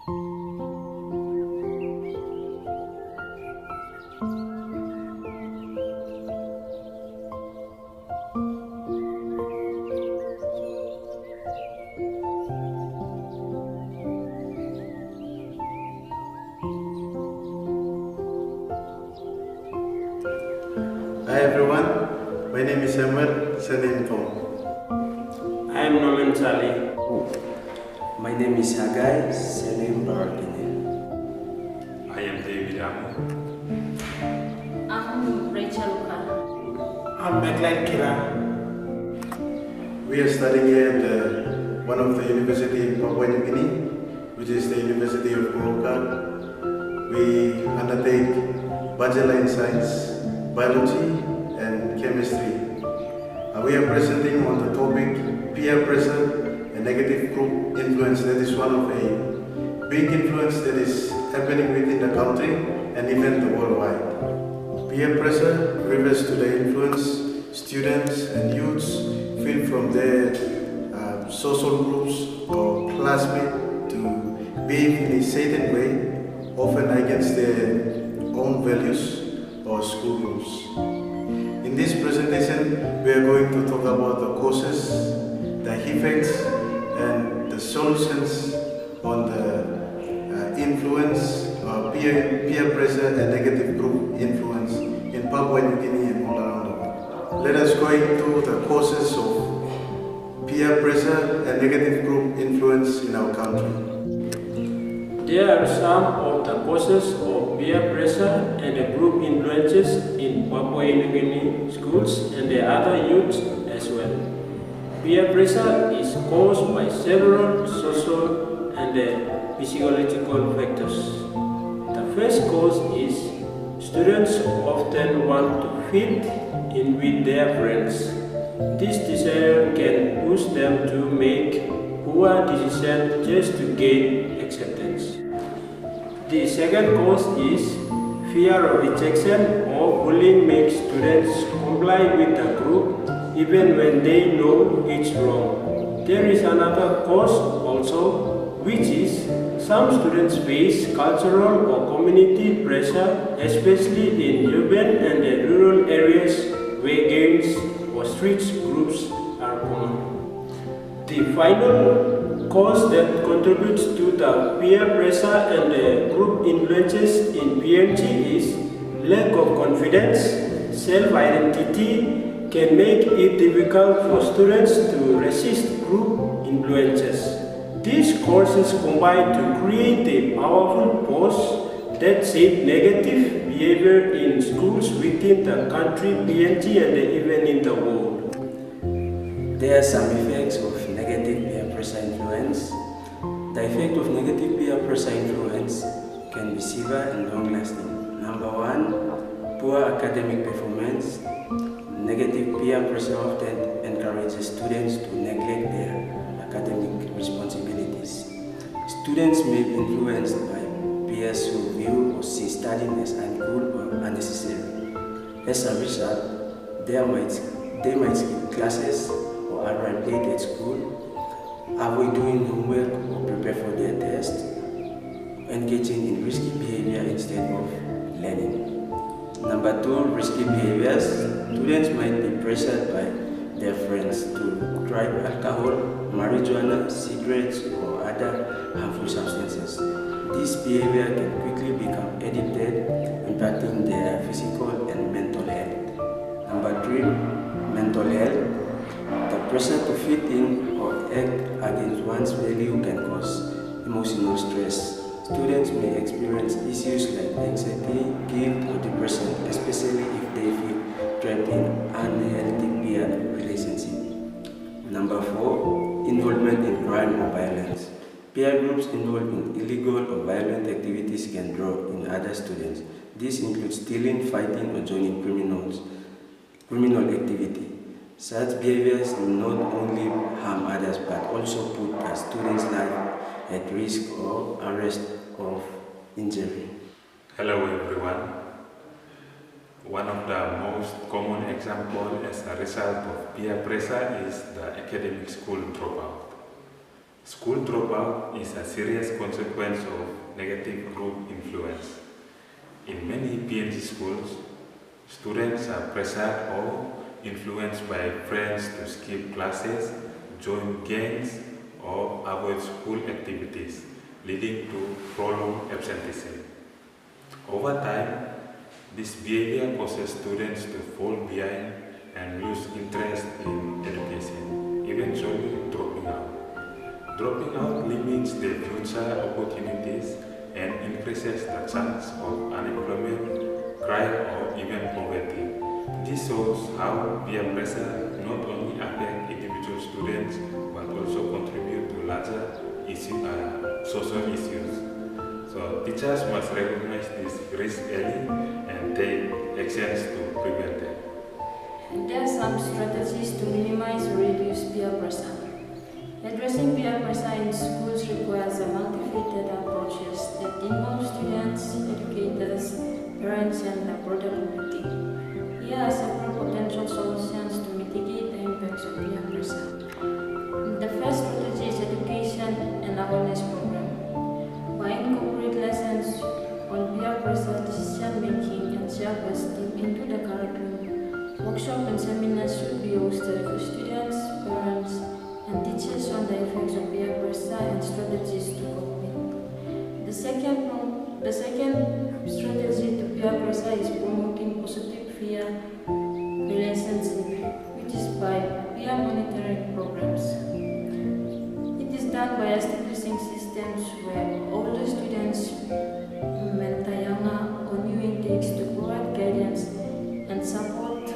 Hi everyone, my name is Samuel Selim. I am Norman Sali. My name is Hagai Selim Barakine. I am David Amu. I'm Rachel Uka. I'm Meglan Kira. We are studying here at one of the university in Papua New Guinea, which is the University of Goroka. We undertake Bachelor in Science, Biology and Chemistry. We are presenting on the topic peer pressure and negative group influence. That is one of a big influence that is happening within the country and even the worldwide. Peer pressure refers to the influence students and youths feel from their social groups or classmates to behave in a certain way, often against their own values or school rules. In this presentation, we are going to talk about the causes, the effects, and the solutions on the influence, peer pressure and negative group influence in Papua New Guinea and all around the world. Let us go into the causes of peer pressure and negative group influence in our country. There are some of the causes of peer pressure and the group influences in Papua New Guinea schools and the other youths as well. Peer pressure is caused by several social and physiological factors. The first cause is students often want to fit in with their friends. This desire can push them to make poor decisions just to gain acceptance. The second cause is fear of rejection or bullying makes students comply with the group even when they know it's wrong. There is another cause also, which is some students face cultural or community pressure, especially in urban and rural areas where gangs or street groups are common. The final cause that contributes to the peer pressure and the group influences in PNG is lack of confidence. Self-identity can make it difficult for students to resist group influences. These causes combine to create a powerful force that shape negative behavior in schools within the country, PNG, and even in the world. There are some effects of negative peer pressure influence. The effect of negative peer pressure influence can be severe and long-lasting. Number one, poor academic performance. Negative peer pressure often encourages students to neglect their academic responsibilities. Students may be influenced by peers who view or see studying as uncool or unnecessary. As a result, they might skip classes or arrive late at school, avoid doing homework or prepare for their test, engaging in risky behavior instead of learning. Number two, risky behaviors. Students might be pressured by their friends to try alcohol, marijuana, cigarettes, or other harmful substances. This behavior can quickly become addicted, impacting their physical and mental health. Number three, mental health. The pressure to fit in or act against one's value can cause emotional stress. Students may experience issues like anxiety, guilt, or depression, especially if they feel trapped in unhealthy peer relationships. Number four, involvement in crime or violence. Peer groups involved in illegal or violent activities can draw in other students. This includes stealing, fighting, or joining criminal activity. Such behaviors not only harm others but also put a student's life at risk of arrest or injury. Hello everyone. One of the most common examples as a result of peer pressure is the academic school dropout. School dropout is a serious consequence of negative group influence. In many PNG schools, students are pressured or influenced by friends to skip classes, join gangs, or avoid school activities, leading to prolonged absenteeism. Over time, this behavior causes students to fall behind and lose interest in education, eventually dropping out. Dropping out limits their future opportunities and increases the chance of unemployment, crime, or even poverty. This shows how peer pressure not only affects individual students but also contribute to larger social issues. So teachers must recognize this risk early and take actions to prevent them. There are some strategies to minimize or reduce peer pressure. Addressing peer pressure in schools requires a multifaceted approach that involves students, educators, parents, and the broader community. Here are several potential solutions to mitigate the impacts of peer pressure. The first strategy is education and awareness program. By incorporating lessons on peer pressure, decision making, and self-esteem into the curriculum, workshops and seminars should be hosted for students, parents, and teachers on the effects of peer pressure and strategies to cope with. The second strategy to peer pressure is promoting positive peer relationship, which is by peer monitoring programs. It is done by establishing systems where older students mentor younger or new intakes to provide guidance and support,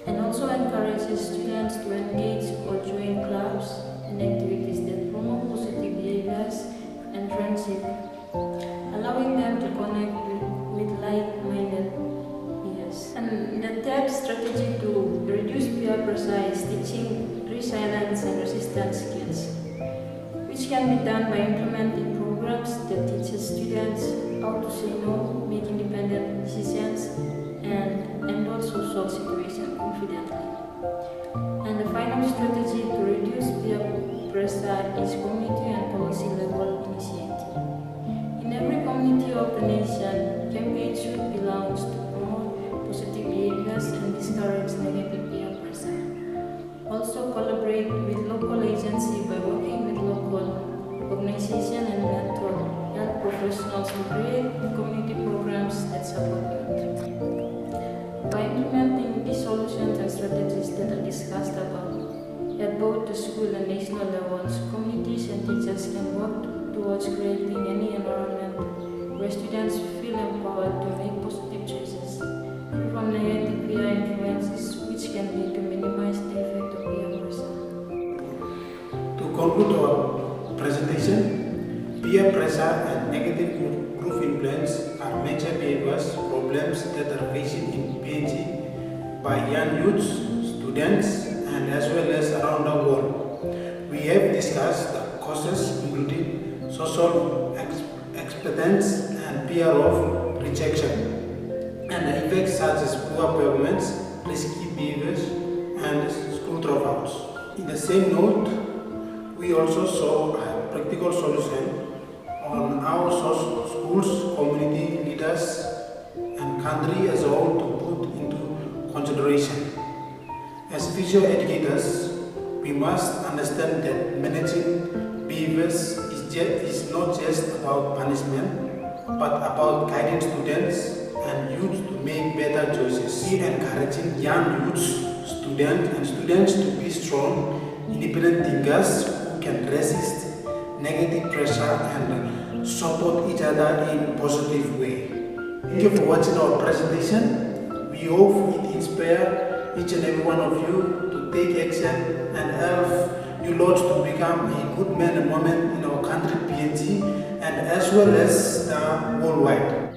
and also encourages students to engage or join clubs and activities that promote positive behaviors and friendship, allowing them to connect with like-minded peers. And the third strategy to reduce peer pressure is teaching resilience and resistance skills, which can be done by implementing programs that teach students how to say no, make independent decisions, and also solve situations confidently. And the final strategy to reduce peer pressure is community and policy level initiative. In every community of the nation, campaigns should be launched to promote positive behaviors and discourage negative peer pressure. Also collaborate with local agencies by working with local organizations and mentor young professionals to create community programs that support youth. By implementing these solutions and strategies that are discussed above, at both the school and national levels, communities and teachers can work towards creating any environment where students feel empowered to make positive choices from negative peer influences, which can lead to minimize the effect of peer pressure. To conclude our presentation, peer pressure and negative group influence are major behaviors problems that are faced in PNG by young youths, students, and as well as around the world. We have discussed the causes including social expectance and fear of rejection, and the effects such as poor performance, risky behaviors, and school dropouts. In the same note, we also saw a practical solution on how schools, community leaders, and country as a whole to put into consideration. As future educators, we must understand that managing behaviors is not just about punishment, but about guiding students and youth to make better choices. We encouraging young youths, students to be strong, independent thinkers who can resist negative pressure and support each other in a positive way. Thank you for watching our presentation. We hope it inspires each and every one of you to take action and help you lot to become a good man and woman in our country, PNG, and as well as worldwide.